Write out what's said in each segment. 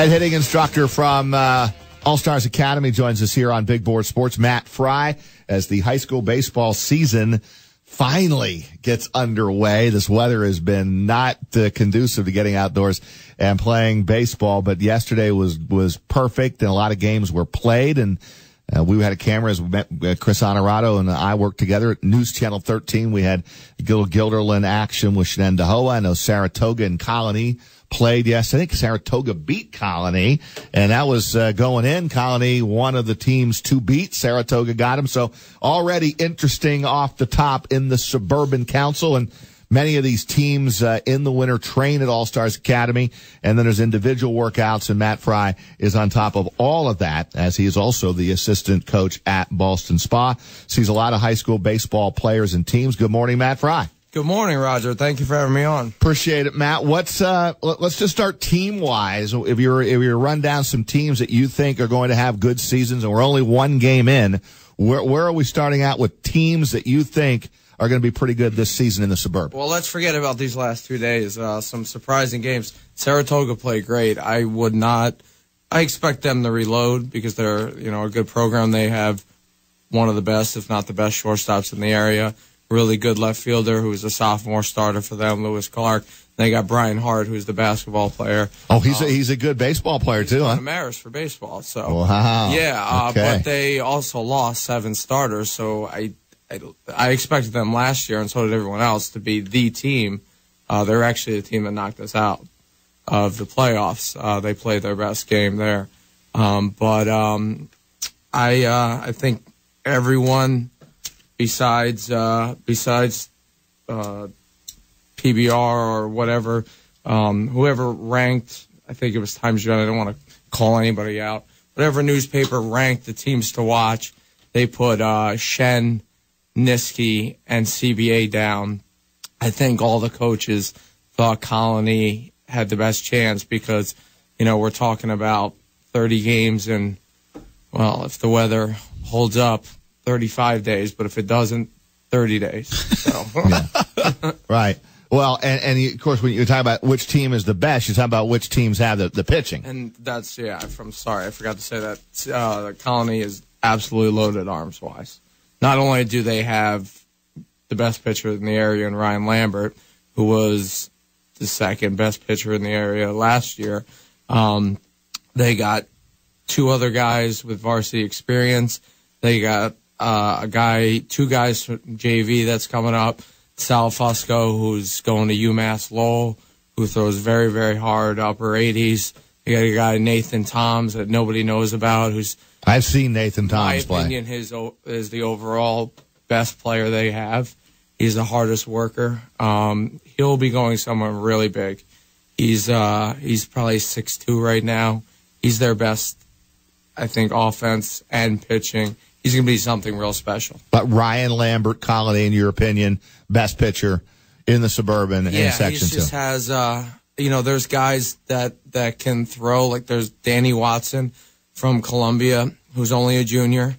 Head hitting instructor from All-Stars Academy joins us here on Big Board Sports, Matt Frey, as the high school baseball season finally gets underway. This weather has been not conducive to getting outdoors and playing baseball, but yesterday was perfect, and a lot of games were played, and we had a camera as we met. Chris Honorado and I worked together at News Channel 13. We had Gilderland action with Shenandoah. I know Saratoga and Colony played yesterday. I think Saratoga beat Colony, and that was going in. Colony, one of the teams to beat. Saratoga got him. So already interesting off the top in the Suburban Council, and many of these teams in the winter train at All-Stars Academy, and then there's individual workouts, and Matt Frey is on top of all of that, as he is also the assistant coach at Ballston Spa. Sees a lot of high school baseball players and teams. Good morning, Matt Frey. Good morning, Roger. Thank you for having me on. Appreciate it, Matt. Let's just start team-wise. If you're run down some teams that you think are going to have good seasons, and we're only one game in, where are we starting out with teams that you think are going to be pretty good this season in the Suburban? Well, let's forget about these last 2 days. Some surprising games. Saratoga played great. I expect them to reload because they're, a good program. They have one of the best, if not the best, shortstops in the area. Really good left fielder who's a sophomore starter for them, Lewis Clark. They got Brian Hart, who's the basketball player. Oh, he's a good baseball player too, huh? Marist for baseball. So wow. Yeah, okay. But they also lost 7 starters, so I expected them last year, and so did everyone else, to be the team. They're actually the team that knocked us out of the playoffs. They played their best game there. I think everyone besides PBR or whatever, whoever ranked, I think it was Times United, I don't want to call anybody out, whatever newspaper ranked the teams to watch, they put Shen, Niski, and CBA down. I think all the coaches thought Colony had the best chance because, we're talking about 30 games and, well, if the weather holds up, 35 days, but if it doesn't, 30 days. So. Yeah. Right. Well, and of course, when you're talking about which team is the best, you're talking about which teams have the pitching. And that's, I'm sorry, I forgot to say that. The Colony is absolutely loaded arms-wise. Not only do they have the best pitcher in the area in Ryan Lambert, who was the second best pitcher in the area last year, they got 2 other guys with varsity experience. They got 2 guys from JV that's coming up, Sal Fusco, who's going to UMass Lowell, who throws very, very hard, upper 80s. They got a guy, Nathan Toms, that nobody knows about, who's, I've seen Nathan Toms play. In my opinion, is the overall best player they have. He's the hardest worker. He'll be going somewhere really big. He's probably 6'2" right now. He's their best, I think, offense and pitching. He's going to be something real special. But Ryan Lambert, Colony, in your opinion, best pitcher in the Suburban in Section 2. Yeah, he just has, there's guys that can throw. Like there's Danny Watson from Columbia, who's only a junior.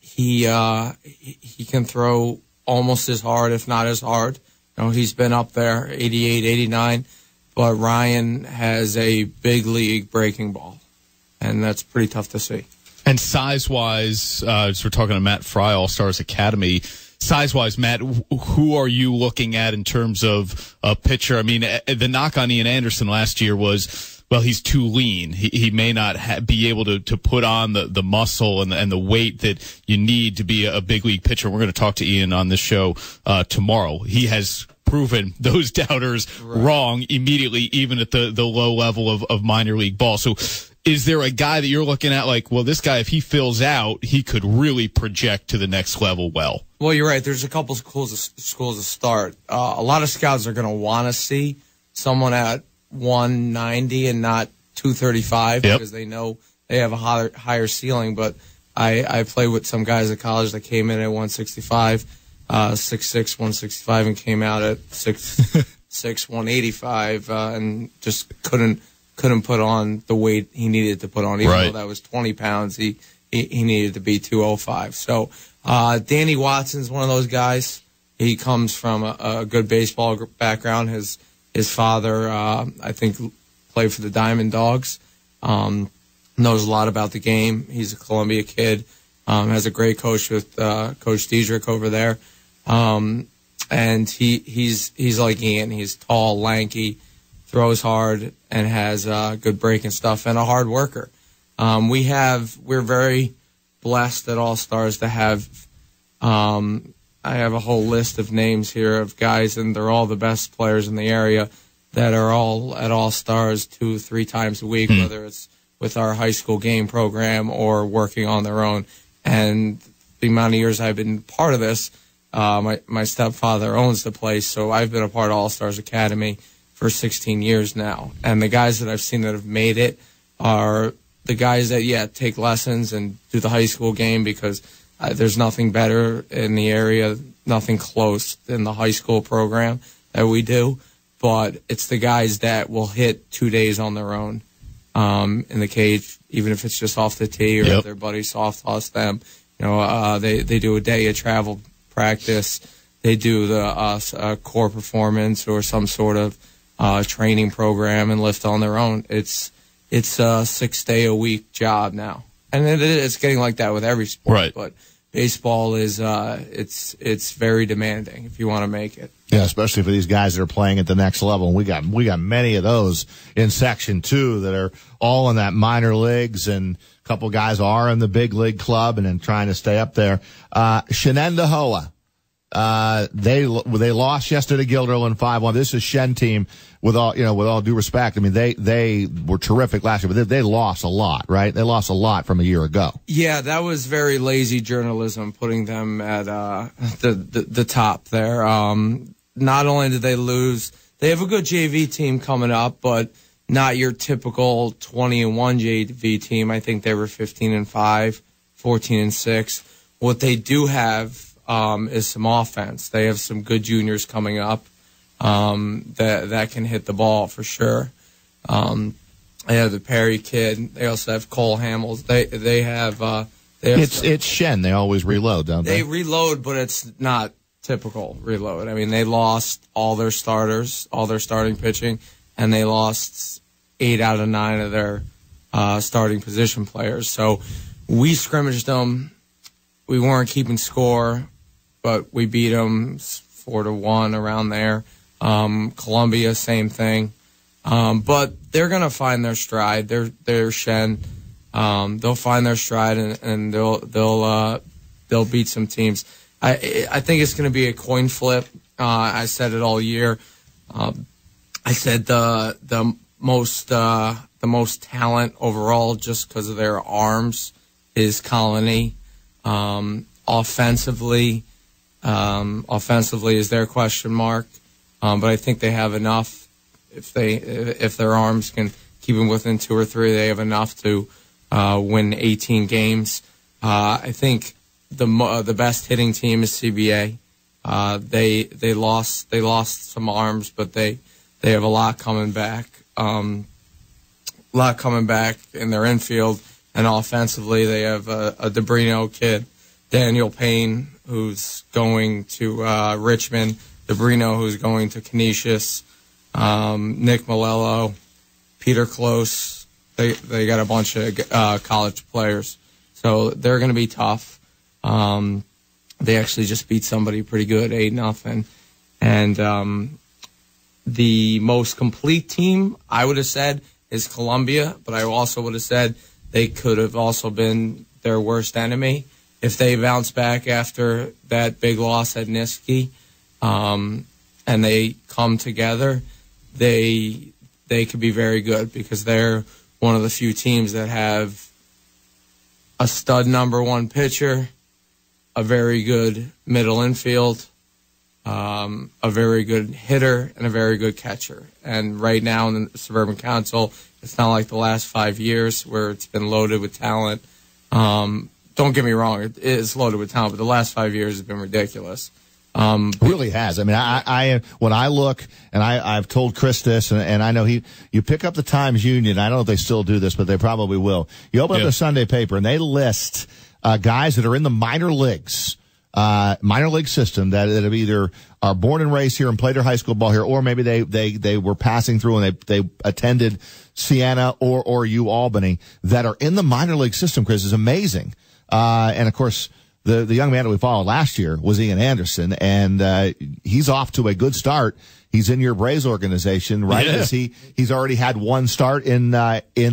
He can throw almost as hard, if not as hard. He's been up there, 88, 89. But Ryan has a big league breaking ball, and that's pretty tough to see. And size-wise, as we're talking to Matt Frey, All-Stars Academy, size-wise, Matt, who are you looking at in terms of a pitcher? I mean, the knock on Ian Anderson last year was, well, he's too lean. He may not be able to put on the muscle and the weight that you need to be a big league pitcher. We're going to talk to Ian on this show tomorrow. He has proven those doubters wrong immediately, even at the low level of minor league ball. So is there a guy that you're looking at like, well, this guy, if he fills out, he could really project to the next level well? Well, you're right. There's a couple schools to start. A lot of scouts are going to want to see someone at 190 and not 235 because they know they have a higher ceiling. But I played with some guys at college that came in at 165, 6'6", 165, and came out at 6'6", 185, and just couldn't put on the weight he needed to put on. Even though that was 20 pounds, he needed to be 205. So Danny Watson's one of those guys. He comes from a good baseball background. His father, I think, played for the Diamond Dogs. Knows a lot about the game. He's a Columbia kid. Has a great coach with Coach Diedrich over there. And he's like Ian. He's tall, lanky, throws hard, and has good breaking stuff, and a hard worker. We're very blessed at All Stars to have. I have a whole list of names here of guys, and they're all the best players in the area that are all at All Stars 2-3 times a week, whether it's with our high school game program or working on their own. And the amount of years I've been part of this, my stepfather owns the place, so I've been a part of All Stars Academy for 16 years now. And the guys that I've seen that have made it are the guys that, take lessons and do the high school game, because there's nothing better in the area, nothing close in the high school program that we do. But it's the guys that will hit 2 days on their own in the cage, even if it's just off the tee or if their buddies soft toss them. They do a day of travel practice. They do the core performance or some sort of training program and lift on their own. It's a 6-day-a-week job now. And it's getting like that with every sport. Right. But baseball is it's very demanding if you want to make it. Yeah, especially for these guys that are playing at the next level. And we got many of those in Section 2 that are all in that minor leagues, and a couple guys are in the big league club and then trying to stay up there. Shenendahowa. They lost yesterday to Guilderland 5-1. This is Shen team with all due respect. I mean, they were terrific last year, but they lost a lot, right? They lost a lot from a year ago. Yeah, that was very lazy journalism, putting them at the top there. Not only did they lose, they have a good JV team coming up, but not your typical 20-1 JV team. I think they were 15-5, 14-6. What they do have is some offense. They have some good juniors coming up that can hit the ball for sure. They have the Perry kid. They also have Cole Hamels. They have it's Shen. They always reload, don't they? They reload, but it's not typical reload. I mean, they lost all their starters, all their starting pitching, and they lost 8 out of 9 of their starting position players. So we scrimmaged them. We weren't keeping score, but we beat them 4-1 around there. Columbia, same thing. But they're going to find their stride. They're Shen. They'll find their stride, and they'll beat some teams. I think it's going to be a coin flip. I said it all year. I said the most talent overall, just because of their arms, is Colony. Offensively is their question mark. But I think they have enough. If their arms can keep them within 2 or 3, they have enough to win 18 games. I think the best hitting team is CBA. They lost some arms, but they have a lot coming back. A lot coming back in their infield, and offensively they have a Debrino kid, Daniel Payne, who's going to Richmond, Debrino, who's going to Canisius, Nick Malello, Peter Close. They got a bunch of college players, so they're going to be tough. They actually just beat somebody pretty good, 8-0. And the most complete team, I would have said, is Columbia, but I also would have said they could have also been their worst enemy. If they bounce back after that big loss at Niski, and they come together, they could be very good, because they're one of the few teams that have a stud number 1 pitcher, a very good middle infield, a very good hitter, and a very good catcher. And right now in the Suburban Council, it's not like the last 5 years where it's been loaded with talent. Don't get me wrong, it is loaded with talent, but the last 5 years has been ridiculous. It really has. I mean, I when I look, and I've told Chris this, and I know you pick up the Times Union. I don't know if they still do this, but they probably will. You open up the Sunday paper, and they list guys that are in the minor leagues minor league system that have either are born and raised here and played their high school ball here, or maybe they were passing through and they attended Siena or Albany that are in the minor league system, Chris, is amazing. And of course, the young man that we followed last year was Ian Anderson, and he's off to a good start. He's in your Braves organization, right? Yeah. He's already had one start in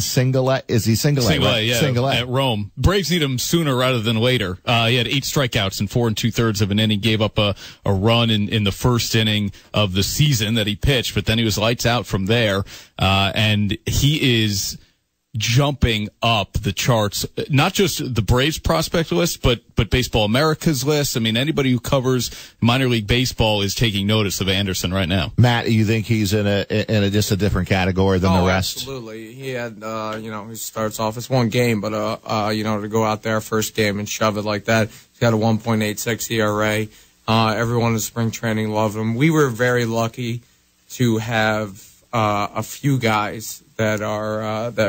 single A. Is he single A? Single A, right? yeah. Single A. At Rome. Braves need him sooner rather than later. He had 8 strikeouts in 4 2/3 of an inning, gave up a run in the first inning of the season that he pitched, but then he was lights out from there. And he is jumping up the charts, not just the Braves prospect list, but Baseball America's list. I mean, anybody who covers minor league baseball is taking notice of Anderson right now. Matt, you think he's in a just a different category than the rest? Absolutely. He had, he starts off, it's one game, but, to go out there first game and shove it like that. He's got a 1.86 ERA. Everyone in spring training loved him. We were very lucky to have, a few guys that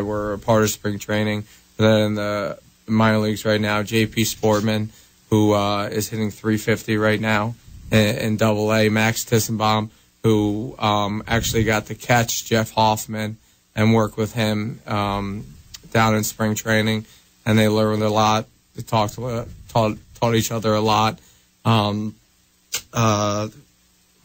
were a part of spring training that are in the minor leagues right now. JP Sportman, who is hitting 350 right now in Double-A. Max Tissenbaum, who actually got to catch Jeff Hoffman and work with him down in spring training, and they learned a lot. They taught each other a lot.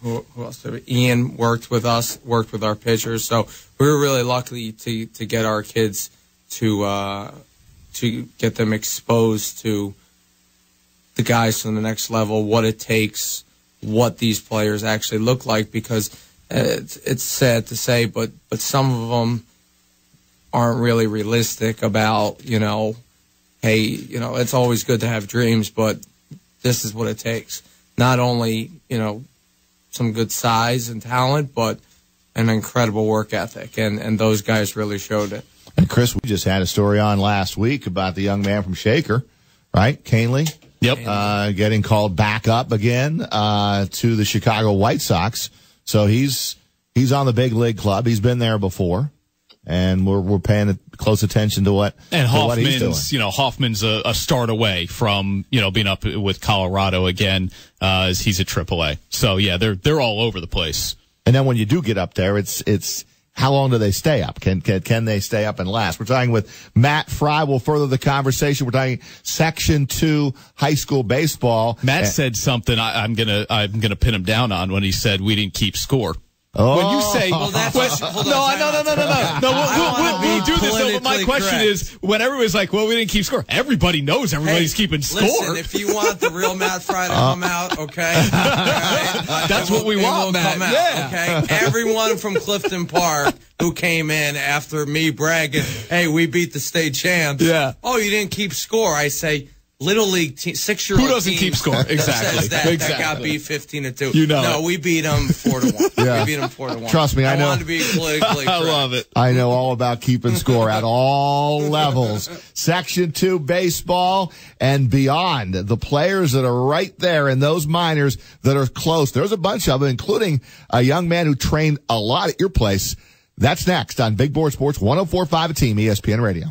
Who else did we? Ian worked with us, worked with our pitchers. So we were really lucky to get our kids to get them exposed to the guys from the next level, what it takes, what these players actually look like, because it's sad to say, but some of them aren't really realistic about, hey, it's always good to have dreams, but this is what it takes. Not only, some good size and talent, but an incredible work ethic, and those guys really showed it. And Chris, we just had a story on last week about the young man from Shaker, right? Canley. Yep. Getting called back up again to the Chicago White Sox. So he's on the big league club. He's been there before, and we're paying close attention to what he's doing. Hoffman's a start away from being up with Colorado again, as he's at AAA. So yeah, they're all over the place. And then when you do get up there, it's how long do they stay up? Can they stay up and last? We're talking with Matt Frey. We'll further the conversation. We're talking Section 2 high school baseball. Matt said something I'm gonna pin him down on when he said we didn't keep score. Oh. When you say, no, we'll do this. Though, but my question is, when everybody's like, well, we didn't keep score, everybody knows everybody's keeping score. Listen, if you want the real Matt Frey to come out, okay? Right? That's what we want, Matt. Yeah. Okay? Everyone from Clifton Park who came in after me bragging, hey, we beat the state champs. Yeah. Oh, you didn't keep score. I say, Little League team, 6-year-old who doesn't keep score? Exactly. Says that got beat 15-2. No, we beat them 4-1. Yeah. We beat them 4-1. Trust me, I know. I want to be politically correct. I love it. I know all about keeping score at all levels. Section 2 baseball and beyond. The players that are right there in those minors that are close. There's a bunch of them, including a young man who trained a lot at your place. That's next on Big Board Sports 104.5 Team ESPN Radio.